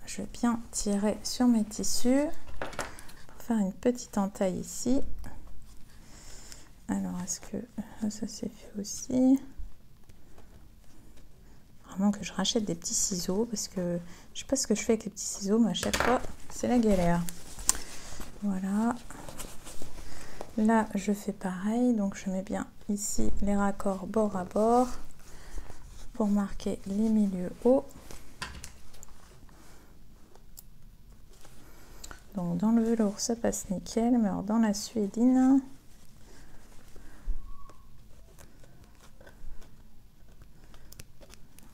Je vais bien tirer sur mes tissus pour faire une petite entaille ici. Alors, est-ce que ça s'est fait aussi? Vraiment que je rachète des petits ciseaux parce que je sais pas ce que je fais avec les petits ciseaux, mais à chaque fois, c'est la galère. Voilà. Là, je fais pareil. Donc, je mets bien ici les raccords bord à bord pour marquer les milieux hauts. Donc, dans le velours, ça passe nickel, mais alors dans la suédine...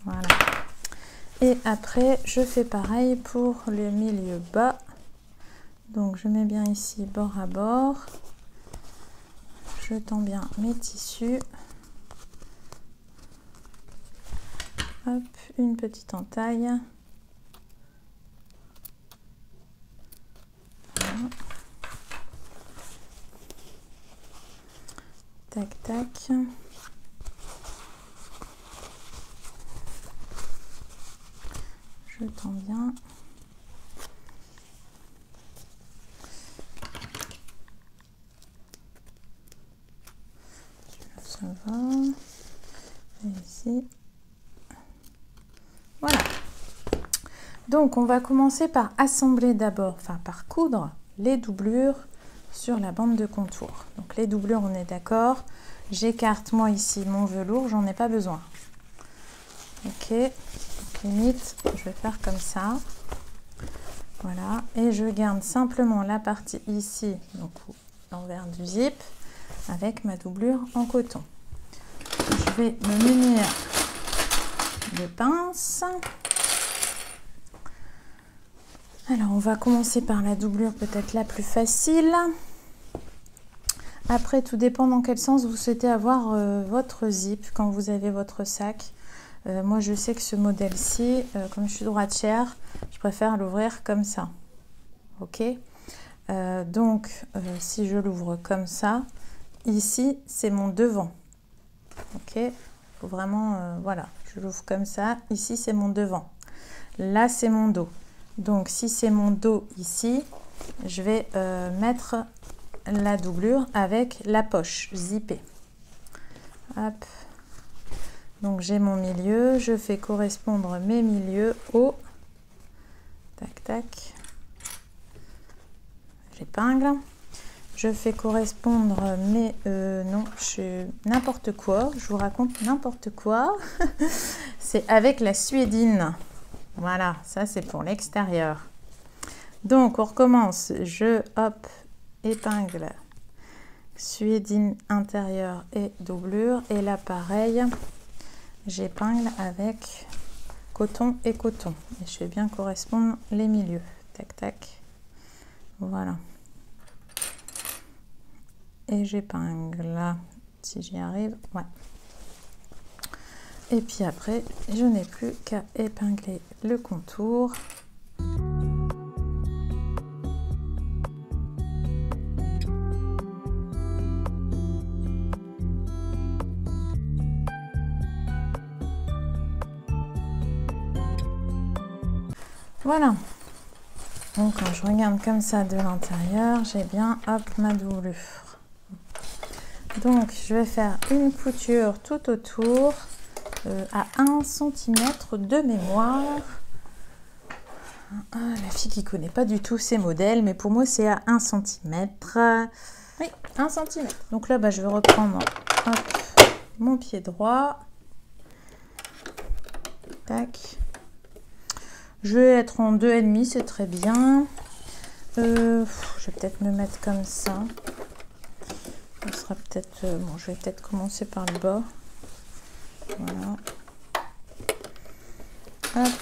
Voilà. Et après, je fais pareil pour le milieu bas. Donc, je mets bien ici bord à bord. Je tends bien mes tissus. Hop, une petite entaille. Voilà. Tac, tac. Je tends bien. Ça va. Et ici. Voilà. Donc, on va commencer par assembler d'abord, enfin par coudre les doublures sur la bande de contour. Donc, les doublures, on est d'accord. J'écarte moi ici mon velours, j'en ai pas besoin. Ok. Donc, limite, je vais faire comme ça. Voilà. Et je garde simplement la partie ici, donc l'envers du zip, avec ma doublure en coton. Je vais me munir de pinces. Alors, on va commencer par la doublure peut-être la plus facile. Après, tout dépend dans quel sens vous souhaitez avoir votre zip quand vous avez votre sac. Moi, je sais que ce modèle-ci, comme je suis droitière, je préfère l'ouvrir comme ça. Ok. Donc, si je l'ouvre comme ça, ici, c'est mon devant. Ok. Il faut vraiment, voilà, je l'ouvre comme ça. Ici, c'est mon devant. Là, c'est mon dos. Donc, si c'est mon dos ici, je vais mettre la doublure avec la poche zippée. Hop. Donc, j'ai mon milieu. Je fais correspondre mes milieux au... Tac, tac. J'épingle. Je fais correspondre mes... non, je n'importe quoi. Je vous raconte n'importe quoi. C'est avec la suédine. Voilà, ça c'est pour l'extérieur. Donc, on recommence. Je, hop, épingle, suédine intérieure et doublure. Et là, pareil, j'épingle avec coton et coton. Et je fais bien correspondre les milieux. Tac, tac. Voilà. Et j'épingle là, si j'y arrive. Ouais. Et puis après, je n'ai plus qu'à épingler le contour. Voilà. Donc quand je regarde comme ça de l'intérieur, j'ai bien hop ma doublure. Donc je vais faire une couture tout autour à 1 cm de mémoire. Ah, la fille qui connaît pas du tout ces modèles, mais pour moi c'est à 1 cm. Oui, 1 cm. Donc là, je vais reprendre hop, mon pied droit. Tac. Je vais être en 2,5, c'est très bien. Je vais peut-être me mettre comme ça. Ce sera peut-être... bon, je vais peut-être commencer par le bas. Voilà. Hop.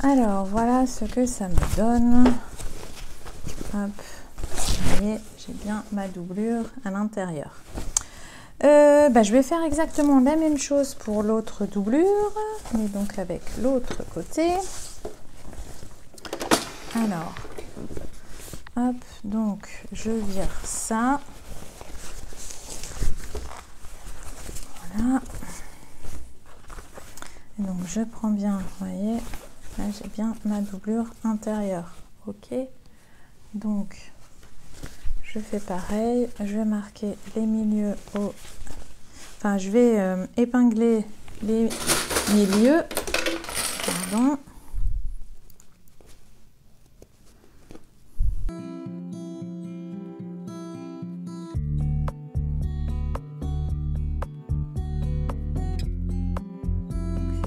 Alors, voilà ce que ça me donne. Hop, vous voyez, j'ai bien ma doublure à l'intérieur. Je vais faire exactement la même chose pour l'autre doublure, mais donc avec l'autre côté. Alors, hop, donc je vire ça. Voilà. Et donc je prends bien, vous voyez, là j'ai bien ma doublure intérieure. Ok, donc je fais pareil, je vais marquer les milieux au... Enfin, je vais épingler les milieux. Pardon.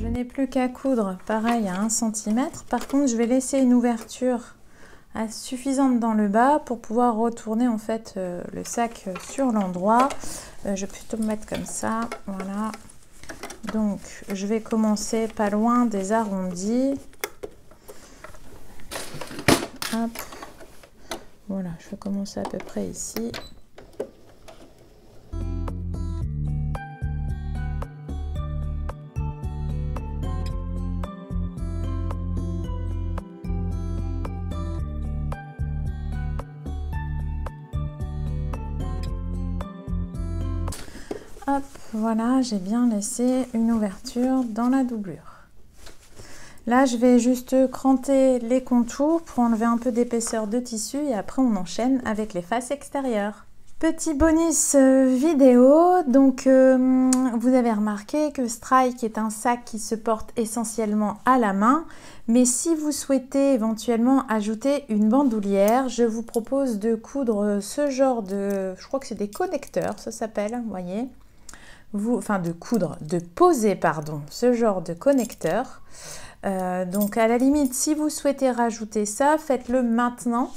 Je n'ai plus qu'à coudre pareil à 1 cm. Par contre, je vais laisser une ouverture suffisante dans le bas pour pouvoir retourner en fait le sac sur l'endroit. Je vais plutôt me mettre comme ça, voilà. Donc je vais commencer pas loin des arrondis. Hop. Voilà, je vais commencer à peu près ici. Hop, voilà, j'ai bien laissé une ouverture dans la doublure. Là, je vais juste cranter les contours pour enlever un peu d'épaisseur de tissu et après on enchaîne avec les faces extérieures. Petit bonus vidéo, donc vous avez remarqué que Strike est un sac qui se porte essentiellement à la main, mais si vous souhaitez éventuellement ajouter une bandoulière, je vous propose de coudre ce genre de, je crois que c'est des connecteurs, ça s'appelle, vous voyez. De poser, pardon, ce genre de connecteur. Donc à la limite, si vous souhaitez rajouter ça, faites-le maintenant.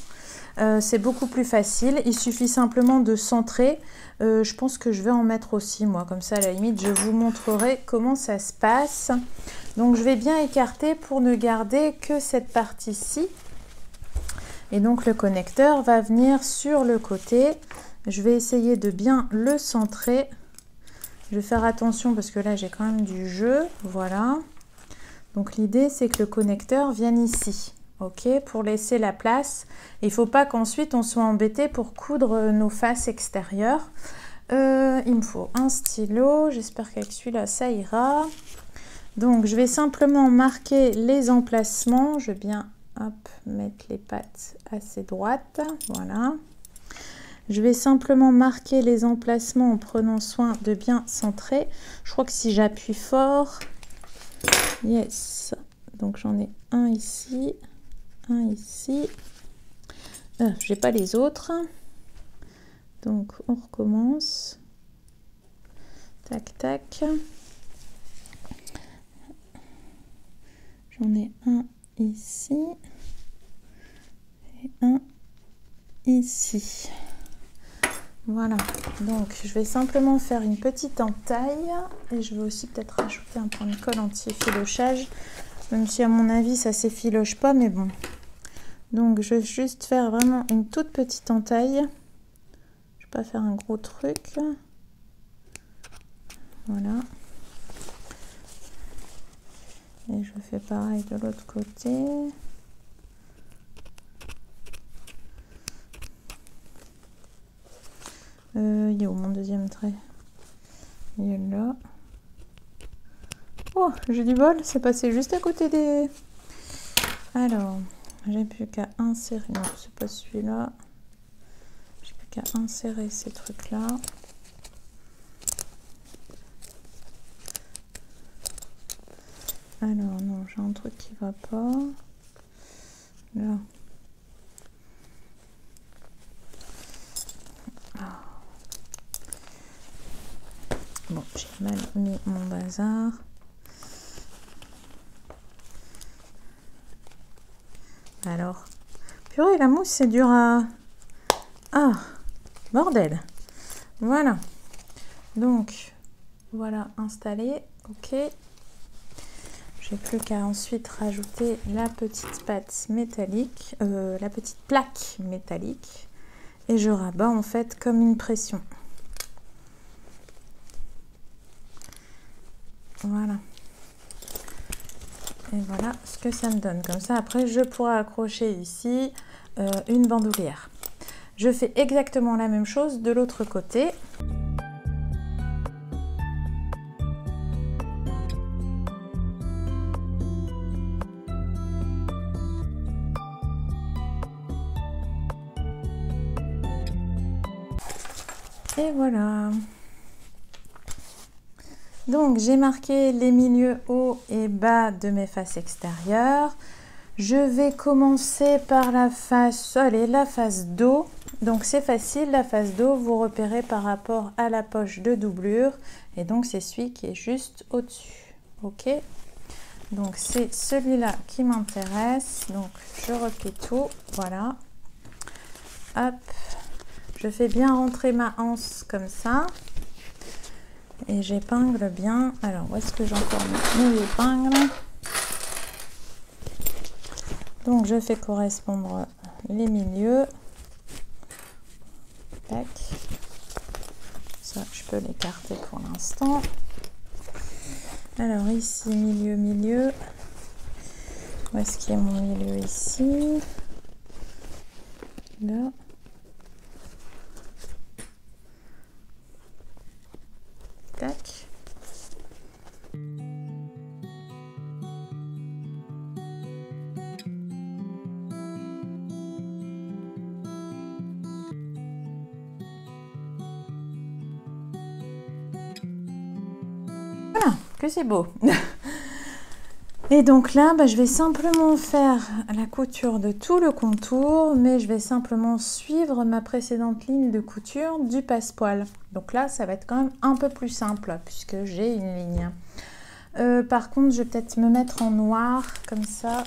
C'est beaucoup plus facile. Il suffit simplement de centrer. Je pense que je vais en mettre aussi, moi. Comme ça, à la limite, je vous montrerai comment ça se passe. Donc je vais bien écarter pour ne garder que cette partie-ci. Et donc le connecteur va venir sur le côté. Je vais essayer de bien le centrer. Je vais faire attention parce que là j'ai quand même du jeu, voilà. Donc l'idée c'est que le connecteur vienne ici, ok, pour laisser la place. Il ne faut pas qu'ensuite on soit embêté pour coudre nos faces extérieures. Il me faut un stylo, j'espère qu'avec celui-là ça ira. Donc je vais simplement marquer les emplacements, je vais bien hop, mettre les pattes assez droites, voilà. Je vais simplement marquer les emplacements en prenant soin de bien centrer. Je crois que si j'appuie fort, yes. Donc j'en ai un ici, un ici. J'ai pas les autres. Donc on recommence. Tac, tac. J'en ai un ici et un ici. Voilà, donc je vais simplement faire une petite entaille et je vais aussi peut-être rajouter un point de colle anti-effilochage, même si à mon avis ça s'effiloche pas, mais bon. Donc je vais juste faire vraiment une toute petite entaille. Je vais pas faire un gros truc. Voilà. Et je fais pareil de l'autre côté. Il est où mon deuxième trait? Il est là. Oh, j'ai du bol, c'est passé juste à côté des... Alors, j'ai plus qu'à insérer... Non, c'est pas celui-là. J'ai plus qu'à insérer ces trucs-là. Alors, non, j'ai un truc qui va pas. Là. Bon, j'ai mal mis mon bazar. Alors, purée, la mousse, c'est dur à... Ah, bordel. Voilà. Donc, voilà, installé. Ok. J'ai plus qu'à ensuite rajouter la petite pâte métallique, la petite plaque métallique, et je rabats en fait comme une pression. Voilà. Et voilà ce que ça me donne. Comme ça, après, je pourrai accrocher ici une bandoulière. Je fais exactement la même chose de l'autre côté. Et voilà. Donc j'ai marqué les milieux haut et bas de mes faces extérieures. Je vais commencer par la face, allez, la face dos. Donc c'est facile, la face dos, vous repérez par rapport à la poche de doublure. Et donc c'est celui qui est juste au-dessus. Ok? Donc c'est celui-là qui m'intéresse. Donc je replie tout, voilà. Hop. Je fais bien rentrer ma anse comme ça. Et j'épingle bien. Alors, où est-ce que j'encore mes épingles? Donc, je fais correspondre les milieux. Tac. Ça, je peux l'écarter pour l'instant. Alors, ici, milieu, milieu. Où est-ce qu'il y a mon milieu ici? Là. Tac. Voilà, que c'est beau. Et donc là, je vais simplement faire la couture de tout le contour, mais je vais simplement suivre ma précédente ligne de couture du passepoil. Donc là, ça va être quand même un peu plus simple, puisque j'ai une ligne. Par contre, je vais peut-être me mettre en noir, comme ça.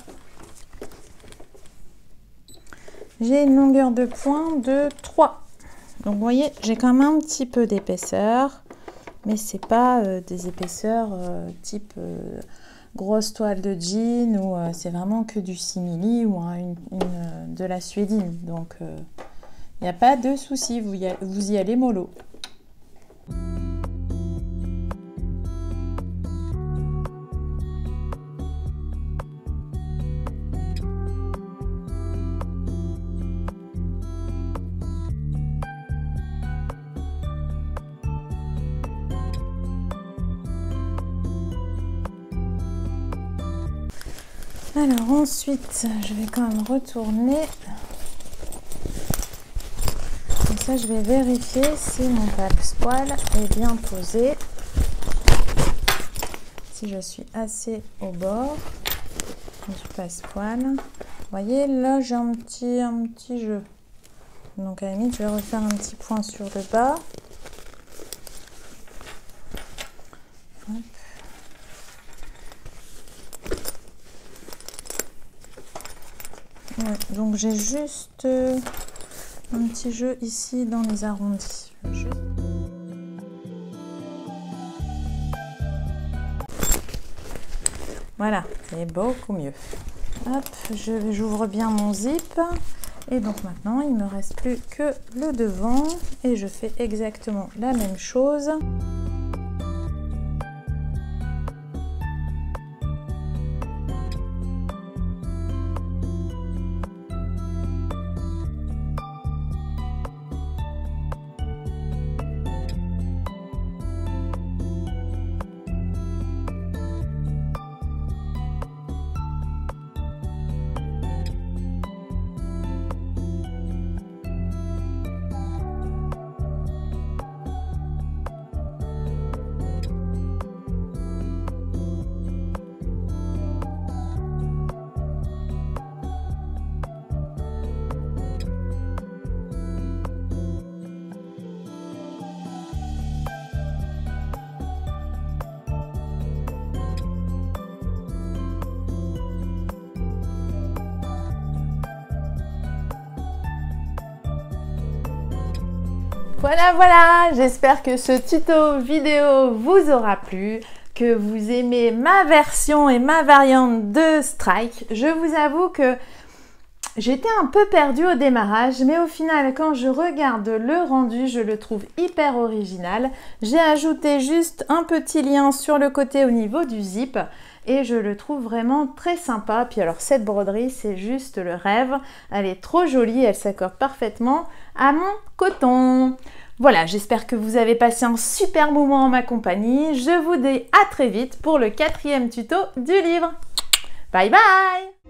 J'ai une longueur de point de 3. Donc vous voyez, j'ai quand même un petit peu d'épaisseur, mais c'est pas des épaisseurs type... grosse toile de jean ou c'est vraiment que du simili ou de la suédine, donc il n'y a pas de souci, vous y allez mollo. Alors ensuite, je vais quand même retourner. Comme ça, je vais vérifier si mon passepoil est bien posé. Si je suis assez au bord du passepoil. Vous voyez, là, j'ai un petit jeu. Donc à la limite, je vais refaire un petit point sur le bas. Hop. Ouais, donc j'ai juste un petit jeu ici dans les arrondis. Voilà, c'est beaucoup mieux. Hop, j'ouvre bien mon zip. Et donc maintenant, il ne me reste plus que le devant. Et je fais exactement la même chose. Voilà, j'espère que ce tuto vidéo vous aura plu, que vous aimez ma version et ma variante de Strike. Je vous avoue que j'étais un peu perdue au démarrage, mais au final, quand je regarde le rendu, je le trouve hyper original. J'ai ajouté juste un petit lien sur le côté au niveau du zip et je le trouve vraiment très sympa. Puis alors, cette broderie, c'est juste le rêve. Elle est trop jolie, elle s'accorde parfaitement à mon coton. Voilà, j'espère que vous avez passé un super moment en ma compagnie. Je vous dis à très vite pour le 4e tuto du livre. Bye bye!